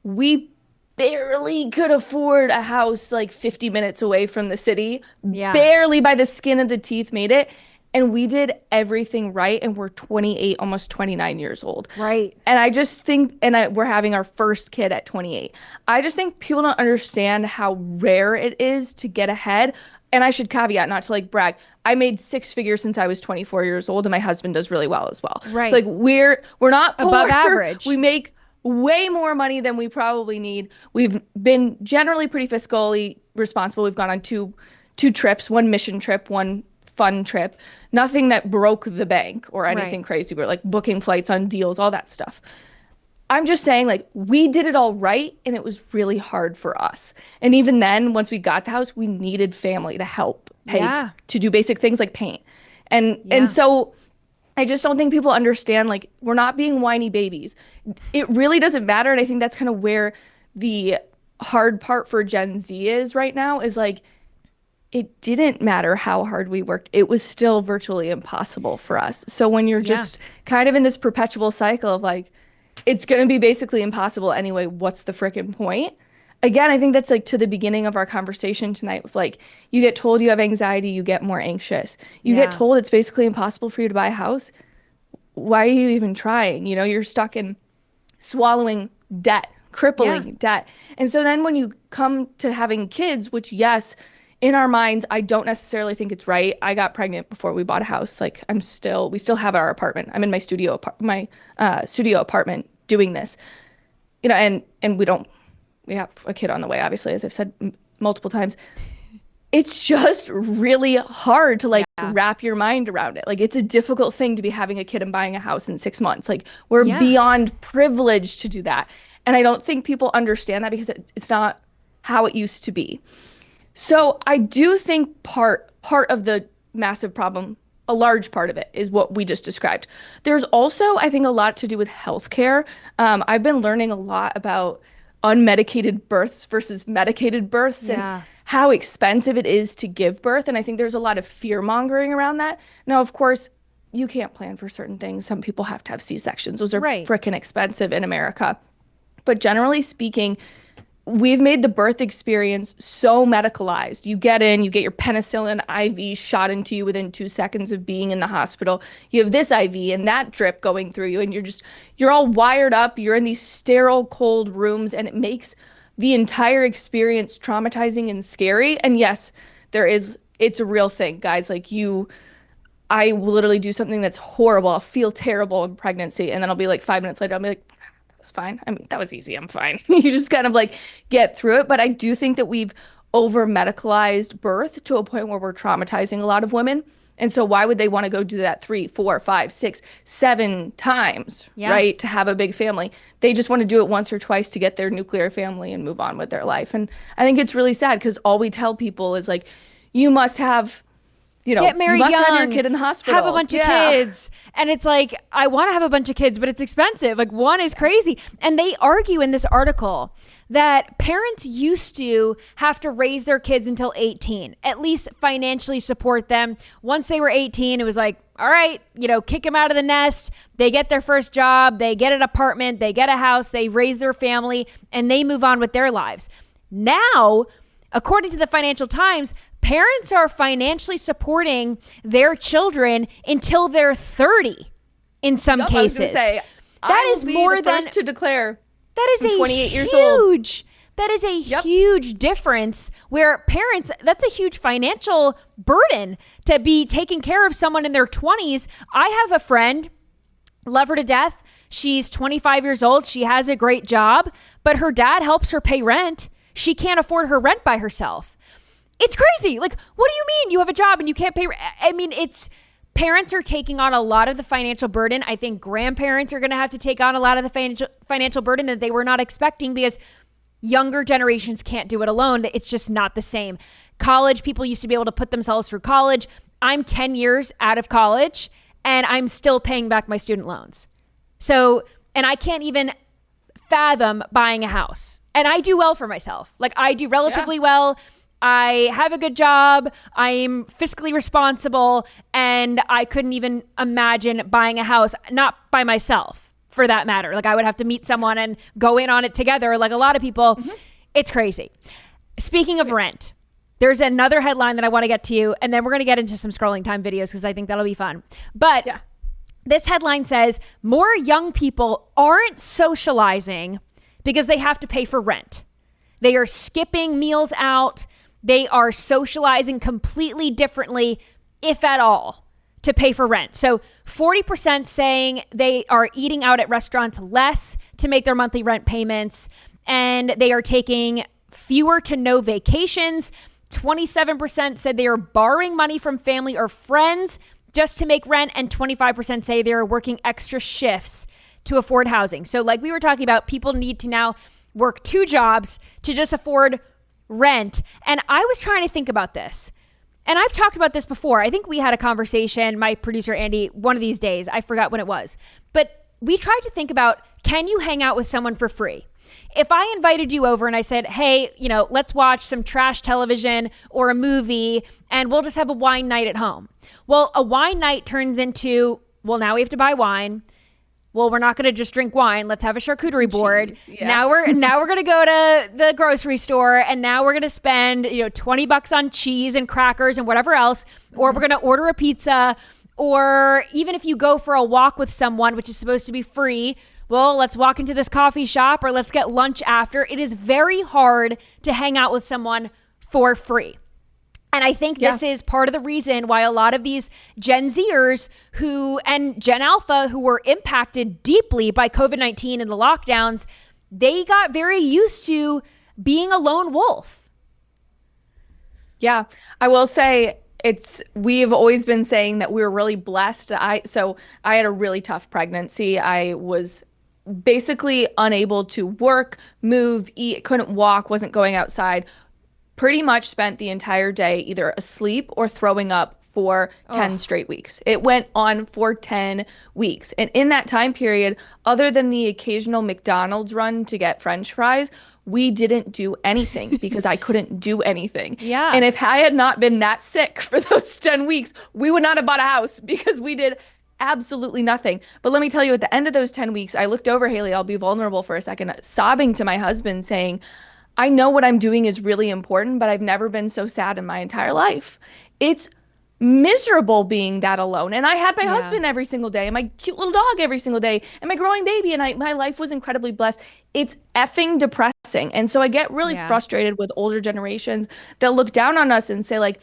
We barely could afford a house like 50 minutes away from the city. Yeah. Barely by the skin of the teeth made it. And we did everything right. And we're 28, almost 29 years old. Right. And I just think, we're having our first kid at 28. I just think people don't understand how rare it is to get ahead. And I should caveat, not to like brag, I made 6 figures since I was 24 years old, and my husband does really well as well. Right. So like we're not poor. Above average. We make way more money than we probably need. We've been generally pretty fiscally responsible. We've gone on two trips, one mission trip, one fun trip. Nothing that broke the bank or anything crazy. We're like booking flights on deals, all that stuff. I'm just saying, like, we did it all right, and it was really hard for us. And even then, once we got the house, we needed family to help pay to do basic things like paint. And so I just don't think people understand, like, we're not being whiny babies. It really doesn't matter, and I think that's kind of where the hard part for Gen Z is right now, is like, it didn't matter how hard we worked. It was still virtually impossible for us. So when you're just kind of in this perpetual cycle of like, it's going to be basically impossible anyway, what's the frickin' point? Again, I think that's like to the beginning of our conversation tonight with like, you get told you have anxiety, you get more anxious. You get told it's basically impossible for you to buy a house. Why are you even trying? You know, you're stuck in swallowing debt, crippling debt. And so then when you come to having kids, which yes, in our minds, I don't necessarily think it's right. I got pregnant before we bought a house. Like we still have our apartment. I'm in my studio apartment doing this, you know, and we have a kid on the way, obviously, as I've said multiple times. It's just really hard to like wrap your mind around it. Like it's a difficult thing to be having a kid and buying a house in 6 months. Like we're beyond privileged to do that. And I don't think people understand that because it's not how it used to be. So I do think part of the massive problem, a large part of it, is what we just described. There's also, I think, a lot to do with healthcare. I've been learning a lot about unmedicated births versus medicated births and how expensive it is to give birth. And I think there's a lot of fear mongering around that. Now, of course, you can't plan for certain things. Some people have to have C-sections. Those are freaking expensive in America. But generally speaking, we've made the birth experience so medicalized. You get in, you get your penicillin IV shot into you within 2 seconds of being in the hospital. You have this IV and that drip going through you, and you're all wired up. You're in these sterile, cold rooms, and it makes the entire experience traumatizing and scary. And yes, it's a real thing, guys. Like I will literally do something that's horrible. I'll feel terrible in pregnancy, and then I'll be like 5 minutes later, I'll be like, it's fine. I mean, that was easy. I'm fine. You just kind of like get through it. But I do think that we've over medicalized birth to a point where we're traumatizing a lot of women. And so why would they want to go do that 3, 4, 5, 6, 7 times, right? To have a big family. They just want to do it once or twice to get their nuclear family and move on with their life. And I think it's really sad because all we tell people is like, you must have, you know, get married you must young, have your kid in the hospital. Have a bunch of kids. And it's like, I want to have a bunch of kids, but it's expensive. Like one is crazy. And they argue in this article that parents used to have to raise their kids until 18, at least financially support them. Once they were 18, it was like, all right, you know, kick them out of the nest. They get their first job, they get an apartment, they get a house, they raise their family, and they move on with their lives. Now, according to the Financial Times, parents are financially supporting their children until they're 30 in some cases. I was gonna say, that is more the than first to declare. That is a 28 years old. That is a huge difference where parents, that's a huge financial burden to be taking care of someone in their 20s. I have a friend, love her to death. She's 25 years old. She has a great job, but her dad helps her pay rent. She can't afford her rent by herself. It's crazy. Like, what do you mean you have a job and you can't pay? I mean, parents are taking on a lot of the financial burden. I think grandparents are going to have to take on a lot of the financial burden that they were not expecting because younger generations can't do it alone. It's just not the same. College, people used to be able to put themselves through college. I'm 10 years out of college and I'm still paying back my student loans. So, and I can't even fathom buying a house. And I do well for myself. Like I do relatively well. I have a good job. I'm fiscally responsible. And I couldn't even imagine buying a house, not by myself for that matter. Like I would have to meet someone and go in on it together. Like a lot of people, It's crazy. Speaking of rent, there's another headline that I want to get to you. And then we're going to get into some scrolling time videos because I think that'll be fun. But this headline says more young people aren't socializing because they have to pay for rent. They are skipping meals out. They are socializing completely differently, if at all, to pay for rent. So 40% saying they are eating out at restaurants less to make their monthly rent payments, and they are taking fewer to no vacations. 27% said they are borrowing money from family or friends just to make rent, and 25% say they are working extra shifts to afford housing. So like we were talking about, people need to now work 2 jobs to just afford rent. And I was trying to think about this. And I've talked about this before. I think we had a conversation, my producer Andy, one of these days. I forgot when it was. But we tried to think about, can you hang out with someone for free? If I invited you over and I said, hey, let's watch some trash television or a movie and we'll just have a wine night at home. Well, a wine night turns into, well, now we have to buy wine. Well, we're not going to just drink wine. Let's have a charcuterie board. Yeah. Now we're going to go to the grocery store and now we're going to spend, $20 on cheese and crackers and whatever else, or we're going to order a pizza, or even if you go for a walk with someone, which is supposed to be free, well, let's walk into this coffee shop or let's get lunch after. It is very hard to hang out with someone for free. And I think this is part of the reason why a lot of these Gen Zers and Gen Alpha who were impacted deeply by COVID-19 and the lockdowns, they got very used to being a lone wolf. Yeah, I will say we have always been saying that we were really blessed. So I had a really tough pregnancy. I was basically unable to work, move, eat, couldn't walk, wasn't going outside. Pretty much spent the entire day either asleep or throwing up for 10 straight weeks. It went on for 10 weeks. And in that time period, other than the occasional McDonald's run to get French fries, we didn't do anything because I couldn't do anything. Yeah. And if I had not been that sick for those 10 weeks, we would not have bought a house because we did absolutely nothing. But let me tell you, at the end of those 10 weeks, I looked over, Hayley, I'll be vulnerable for a second, sobbing to my husband saying, I know what I'm doing is really important, but I've never been so sad in my entire life. It's miserable being that alone. And I had my husband every single day and my cute little dog every single day and my growing baby. And my life was incredibly blessed. It's effing depressing. And so I get really frustrated with older generations that look down on us and say like,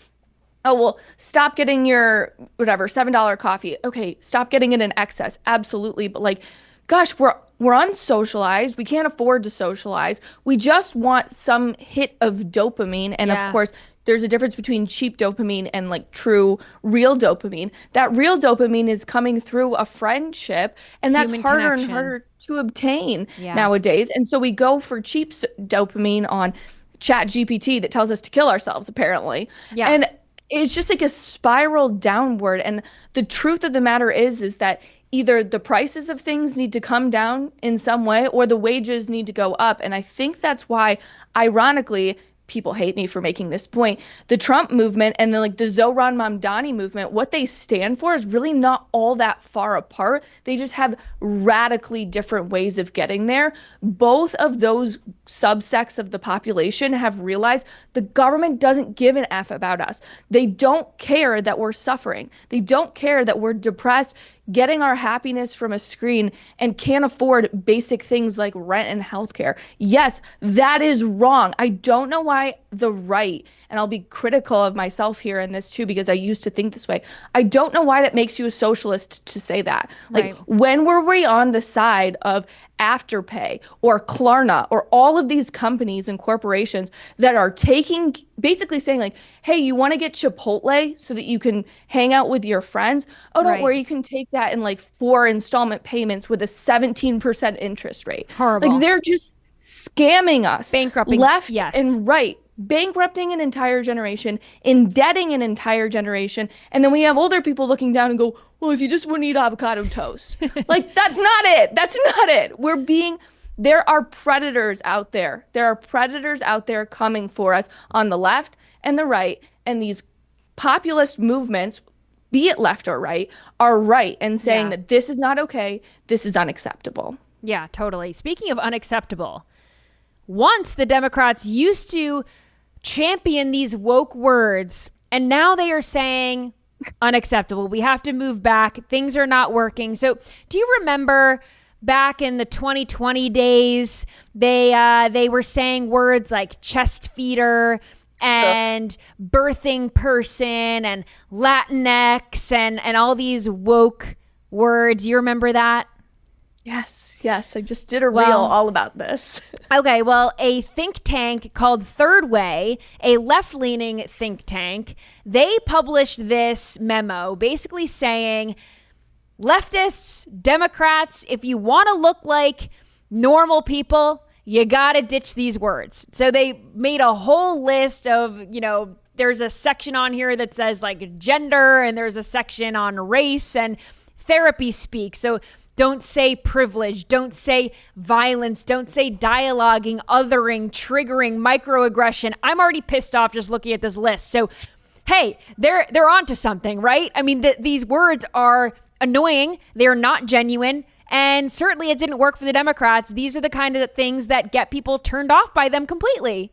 oh, well, stop getting your whatever, $7 coffee. Okay, stop getting it in excess. Absolutely. But like, gosh, we're unsocialized. We can't afford to socialize. We just want some hit of dopamine. And of course, there's a difference between cheap dopamine and like true, real dopamine. That real dopamine is coming through a friendship, and that's harder and harder to obtain nowadays. And so we go for cheap dopamine on Chat GPT that tells us to kill ourselves, apparently. Yeah. And it's just like a spiral downward. And the truth of the matter is that either the prices of things need to come down in some way or the wages need to go up. And I think that's why, ironically, people hate me for making this point, the Trump movement and the Zohran Mamdani movement, what they stand for is really not all that far apart. They just have radically different ways of getting there. Both of those subsects of the population have realized the government doesn't give an F about us. They don't care that we're suffering. They don't care that we're depressed, getting our happiness from a screen, and can't afford basic things like rent and healthcare. Yes, that is wrong. I don't know why the right, and I'll be critical of myself here in this too, because I used to think this way. I don't know why that makes you a socialist to say that. Like, when were we on the side of Afterpay or Klarna or all of these companies and corporations that are basically saying like, hey, you want to get Chipotle so that you can hang out with your friends? Oh, don't worry, you can take that in like 4 installment payments with a 17% interest rate. Horrible. Like, they're just scamming us. Bankrupting. Left and right. Bankrupting an entire generation, indebting an entire generation, and then we have older people looking down and go, well, if you just wouldn't eat avocado toast. Like, that's not it. That's not it. There are predators out there. There are predators out there coming for us on the left and the right, and these populist movements, be it left or right, are right and saying that this is not okay, this is unacceptable. Yeah, totally. Speaking of unacceptable, once the Democrats used to champion these woke words, and now they are saying unacceptable. We have to move back. Things are not working. So do you remember back in the 2020 days, they were saying words like chest feeder and birthing person and Latinx and all these woke words. You remember that? Yes. I just did a reel all about this. Okay, well, a think tank called Third Way, a left-leaning think tank, they published this memo basically saying, leftists, Democrats, if you want to look like normal people, you got to ditch these words. So they made a whole list of, there's a section on here that says like gender, and there's a section on race and therapy speak. So Don't say privilege. Don't say violence. Don't say dialoguing, othering, triggering, microaggression. I'm already pissed off just looking at this list. So, hey, they're onto something, right? I mean, these words are annoying. They're not genuine. And certainly it didn't work for the Democrats. These are the kind of things that get people turned off by them completely.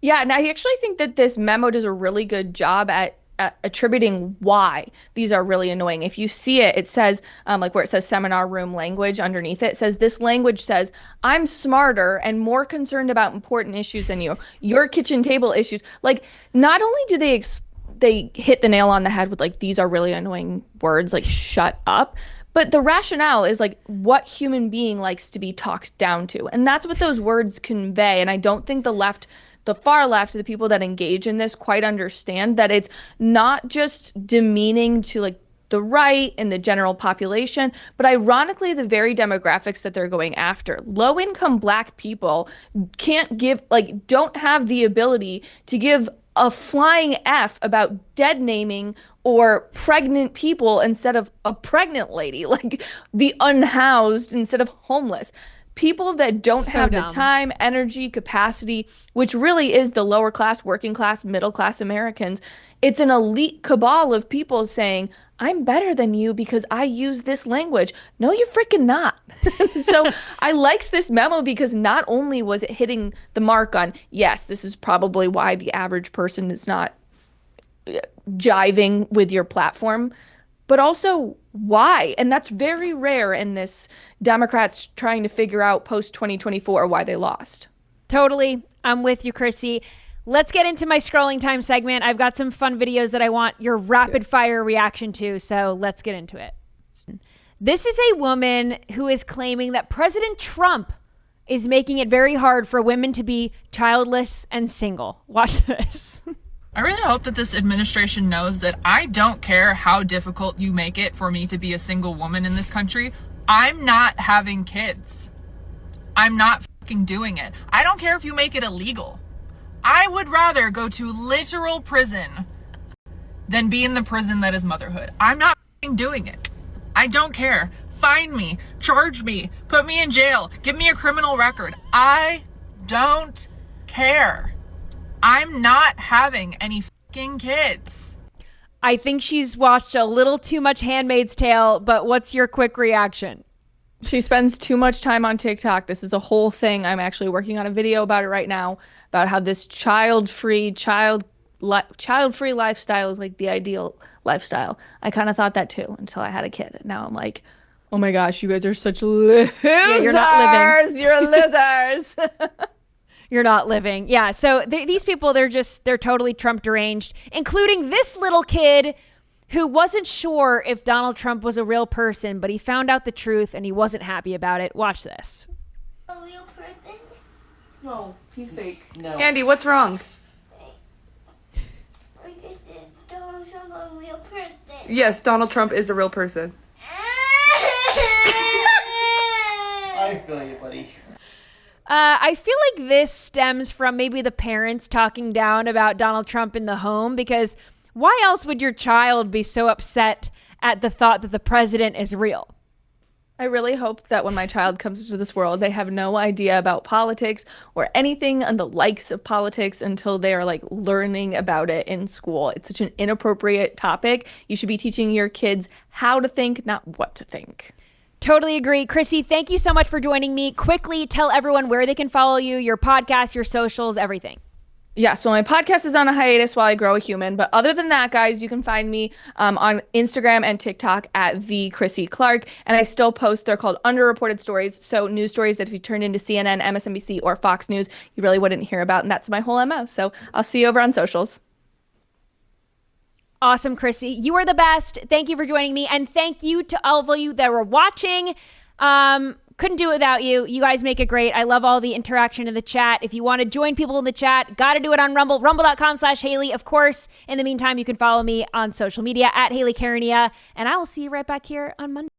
Yeah, and I actually think that this memo does a really good job at attributing why these are really annoying. If you see it, it says, like where it says seminar room language underneath it, says this language says, I'm smarter and more concerned about important issues than you. Your kitchen table issues. Like, not only do they hit the nail on the head with like, these are really annoying words, like shut up. But the rationale is like what human being likes to be talked down to. And that's what those words convey. And I don't think the far left, the people that engage in this quite understand that it's not just demeaning to like the right and the general population, but ironically, the very demographics that they're going after. Low-income Black people don't have the ability to give a flying F about dead naming or pregnant people instead of a pregnant lady, like the unhoused instead of homeless. People that don't have the time, energy, capacity, which really is the lower class, working class, middle class Americans. It's an elite cabal of people saying, I'm better than you because I use this language. No, you're freaking not. So I liked this memo because not only was it hitting the mark on, yes, this is probably why the average person is not jiving with your platform, but also why. And that's very rare in this Democrats trying to figure out post 2024 why they lost. Totally. I'm with you, Chrissy. Let's get into my scrolling time segment. I've got some fun videos that I want your rapid fire reaction to. So let's get into it. This is a woman who is claiming that President Trump is making it very hard for women to be childless and single. Watch this. I really hope that this administration knows that I don't care how difficult you make it for me to be a single woman in this country. I'm not having kids. I'm not fucking doing it. I don't care if you make it illegal. I would rather go to literal prison than be in the prison that is motherhood. I'm not fucking doing it. I don't care. Find me, charge me, put me in jail, give me a criminal record. I don't care. I'm not having any fucking kids. I think she's watched a little too much Handmaid's Tale, but what's your quick reaction? She spends too much time on TikTok. This is a whole thing. I'm actually working on a video about it right now, about how this child-free lifestyle is like the ideal lifestyle. I kind of thought that too until I had a kid. And now I'm like, oh my gosh, you guys are such losers. Yeah, you're not living. You're losers. You're not living. Yeah. So these people, they're totally Trump deranged, including this little kid who wasn't sure if Donald Trump was a real person, but he found out the truth and he wasn't happy about it. Watch this. A real person? No, he's fake. No. Andy, what's wrong? Because Donald Trump a real person. Yes, Donald Trump is a real person. I feel you, buddy. I feel like this stems from maybe the parents talking down about Donald Trump in the home, because why else would your child be so upset at the thought that the president is real? I really hope that when my child comes into this world, they have no idea about politics or anything on the likes of politics until they are like learning about it in school. It's such an inappropriate topic. You should be teaching your kids how to think, not what to think. Totally agree. Chrissy, thank you so much for joining me. Quickly tell everyone where they can follow you, your podcast, your socials, everything. Yeah, so my podcast is on a hiatus while I grow a human. But other than that, guys, you can find me on Instagram and TikTok at the Chrissy Clark. And I still post, they're called Underreported Stories. So news stories that if you turned into CNN, MSNBC, or Fox News, you really wouldn't hear about. And that's my whole MO. So I'll see you over on socials. Awesome, Chrissy. You are the best. Thank you for joining me. And thank you to all of you that were watching. Couldn't do it without you. You guys make it great. I love all the interaction in the chat. If you want to join people in the chat, got to do it on Rumble, rumble.com/Hayley. Of course, in the meantime, you can follow me on social media at Hayley Caronia. And I will see you right back here on Monday.